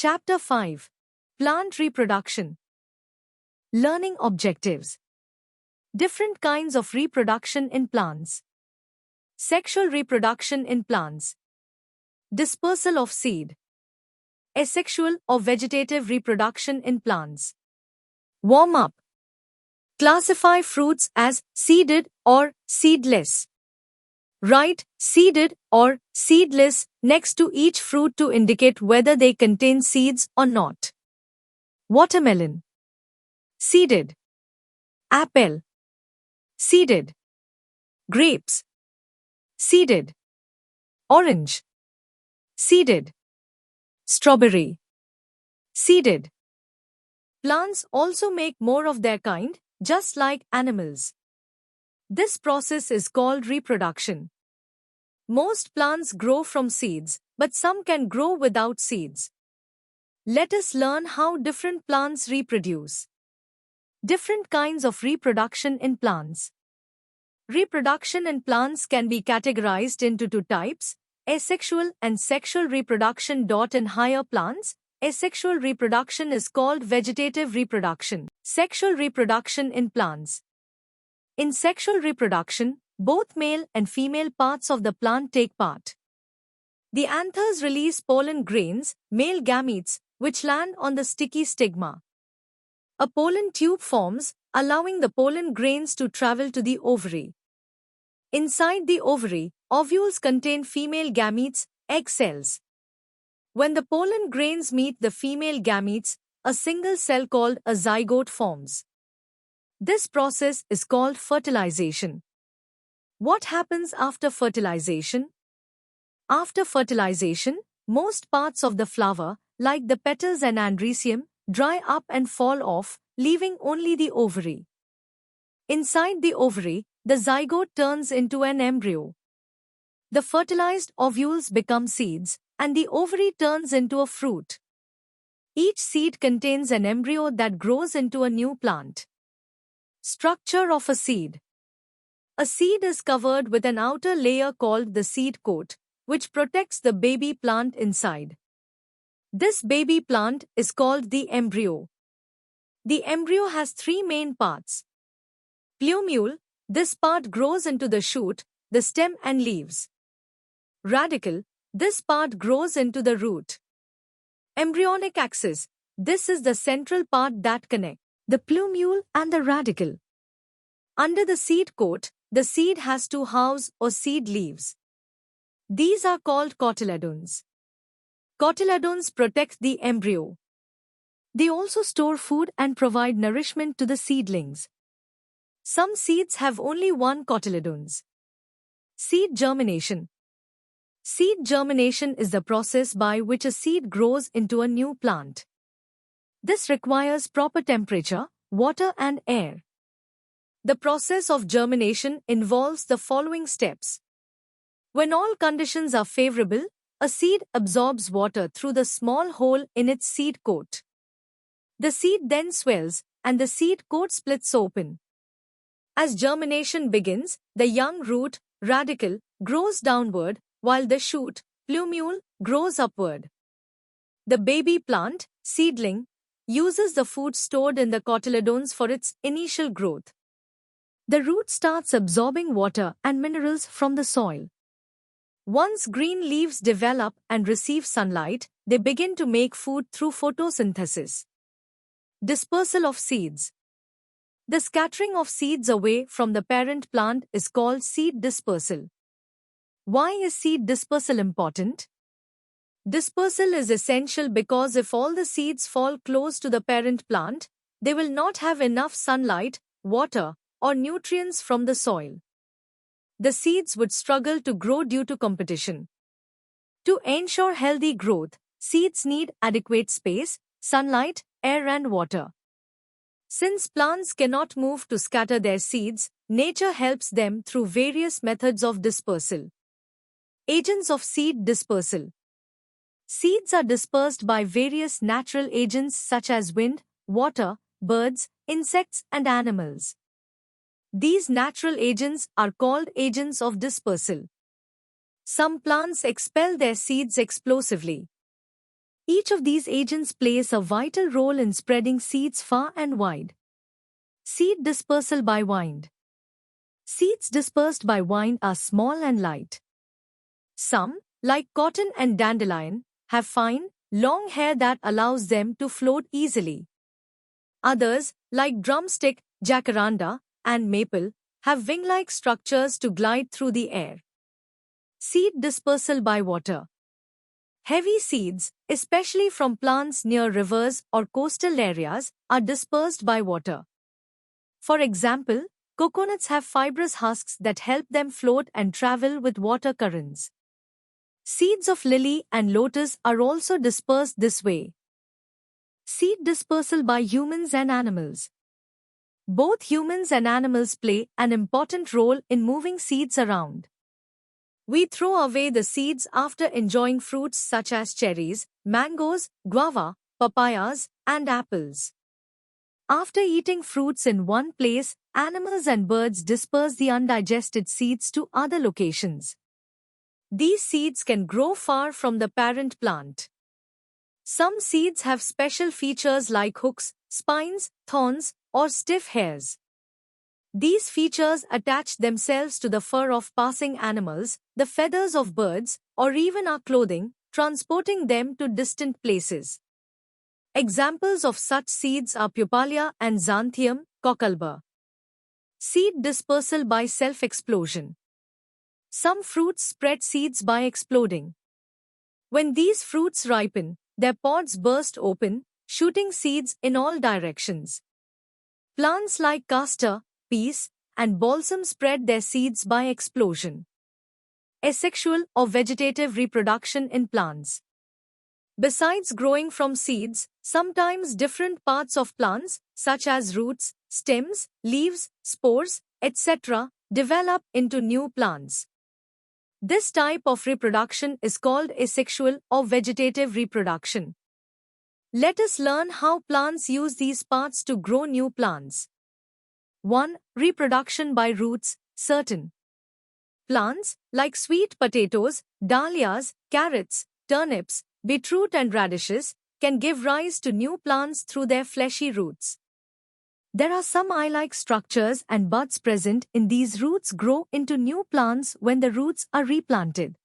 Chapter 5. Plant Reproduction. Learning Objectives. Different kinds of reproduction in plants. Sexual reproduction in plants. Dispersal of seed. Asexual or vegetative reproduction in plants. Warm-up. Classify fruits as seeded or seedless. Write seeded or seedless next to each fruit to indicate whether they contain seeds or not. Watermelon. Seeded. Apple. Seeded. Grapes. Seeded. Orange. Seeded. Strawberry. Seeded. Plants also make more of their kind, just like animals. This process is called reproduction. Most plants grow from seeds, but some can grow without seeds. Let us learn how different plants reproduce. Different kinds of reproduction in plants. Reproduction in plants can be categorized into two types, asexual and sexual reproduction. In higher plants, asexual reproduction is called vegetative reproduction. Sexual reproduction in plants. In sexual reproduction, both male and female parts of the plant take part. The anthers release pollen grains, male gametes, which land on the sticky stigma. A pollen tube forms, allowing the pollen grains to travel to the ovary. Inside the ovary, ovules contain female gametes, egg cells. When the pollen grains meet the female gametes, a single cell called a zygote forms. This process is called fertilization. What happens after fertilization? After fertilization, most parts of the flower, like the petals and andrecium, dry up and fall off, leaving only the ovary. Inside the ovary, the zygote turns into an embryo. The fertilized ovules become seeds, and the ovary turns into a fruit. Each seed contains an embryo that grows into a new plant. Structure of a seed. A seed is covered with an outer layer called the seed coat, which protects the baby plant inside. This baby plant is called the embryo. The embryo has three main parts. Plumule, this part grows into the shoot, the stem and leaves. Radicle, this part grows into the root. Embryonic axis, this is the central part that connects the plumule and the radicle. Under the seed coat, the seed has two halves or seed leaves. These are called cotyledons. Cotyledons protect the embryo. They also store food and provide nourishment to the seedlings. Some seeds have only one cotyledons. Seed germination. Seed germination is the process by which a seed grows into a new plant. This requires proper temperature, water and air. The process of germination involves the following steps. When all conditions are favorable, a seed absorbs water through the small hole in its seed coat. The seed then swells, and the seed coat splits open. As germination begins, the young root, radicle, grows downward, while the shoot, plumule, grows upward. The baby plant, seedling, uses the food stored in the cotyledons for its initial growth. The root starts absorbing water and minerals from the soil. Once green leaves develop and receive sunlight, they begin to make food through photosynthesis. Dispersal of seeds. The scattering of seeds away from the parent plant is called seed dispersal. Why is seed dispersal important? Dispersal is essential because if all the seeds fall close to the parent plant, they will not have enough sunlight, water, or nutrients from the soil. The seeds would struggle to grow due to competition. To ensure healthy growth, seeds need adequate space, sunlight, air and water. Since plants cannot move to scatter their seeds, nature helps them through various methods of dispersal. Agents of seed dispersal. Seeds are dispersed by various natural agents such as wind, water, birds, insects, and animals. These natural agents are called agents of dispersal. Some plants expel their seeds explosively. Each of these agents plays a vital role in spreading seeds far and wide. Seed dispersal by wind. Seeds dispersed by wind are small and light. Some, like cotton and dandelion, have fine, long hair that allows them to float easily. Others, like drumstick, jacaranda, and maple, have wing-like structures to glide through the air. Seed dispersal by water. Heavy seeds, especially from plants near rivers or coastal areas, are dispersed by water. For example, coconuts have fibrous husks that help them float and travel with water currents. Seeds of lily and lotus are also dispersed this way. Seed dispersal by humans and animals. Both humans and animals play an important role in moving seeds around. We throw away the seeds after enjoying fruits such as cherries, mangoes, guava, papayas, and apples. After eating fruits in one place, animals and birds disperse the undigested seeds to other locations. These seeds can grow far from the parent plant. Some seeds have special features like hooks, spines, thorns, or stiff hairs. These features attach themselves to the fur of passing animals, the feathers of birds, or even our clothing, transporting them to distant places. Examples of such seeds are Pupalia and Xanthium, cocklebur. Seed dispersal by self-explosion. Some fruits spread seeds by exploding. When these fruits ripen, their pods burst open, shooting seeds in all directions. Plants like castor, peas, and balsam spread their seeds by explosion. Asexual or vegetative reproduction in plants. Besides growing from seeds, sometimes different parts of plants, such as roots, stems, leaves, spores, etc., develop into new plants. This type of reproduction is called asexual or vegetative reproduction. Let us learn how plants use these parts to grow new plants. 1. Reproduction by roots. Certain plants, like sweet potatoes, dahlias, carrots, turnips, beetroot and radishes, can give rise to new plants through their fleshy roots. There are some eye-like structures and buds present in these roots grow into new plants when the roots are replanted.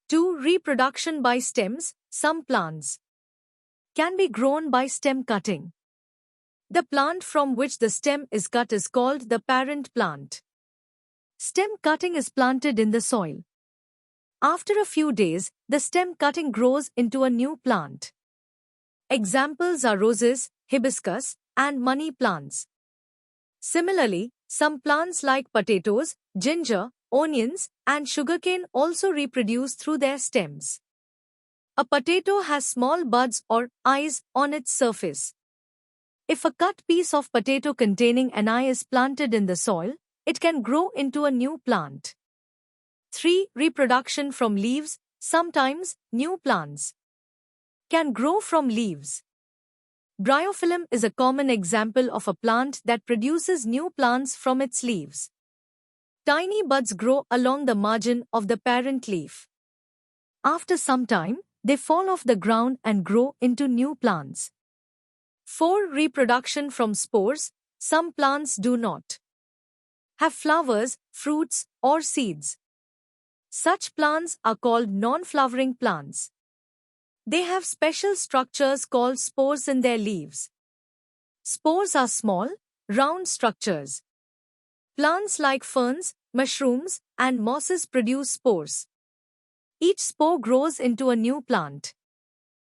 2. Reproduction by stems. Some plants can be grown by stem cutting. The plant from which the stem is cut is called the parent plant. Stem cutting is planted in the soil. After a few days, the stem cutting grows into a new plant. Examples are roses, hibiscus, and money plants. Similarly, some plants like potatoes, ginger, onions, and sugarcane also reproduce through their stems. A potato has small buds or eyes on its surface. If a cut piece of potato containing an eye is planted in the soil, it can grow into a new plant. 3. Reproduction from leaves. Sometimes, new plants can grow from leaves. Bryophyllum is a common example of a plant that produces new plants from its leaves. Tiny buds grow along the margin of the parent leaf. After some time, they fall off the ground and grow into new plants. 4. Reproduction from spores. Some plants do not have flowers, fruits, or seeds. Such plants are called non-flowering plants. They have special structures called spores in their leaves. Spores are small, round structures. Plants like ferns, mushrooms, and mosses produce spores. Each spore grows into a new plant.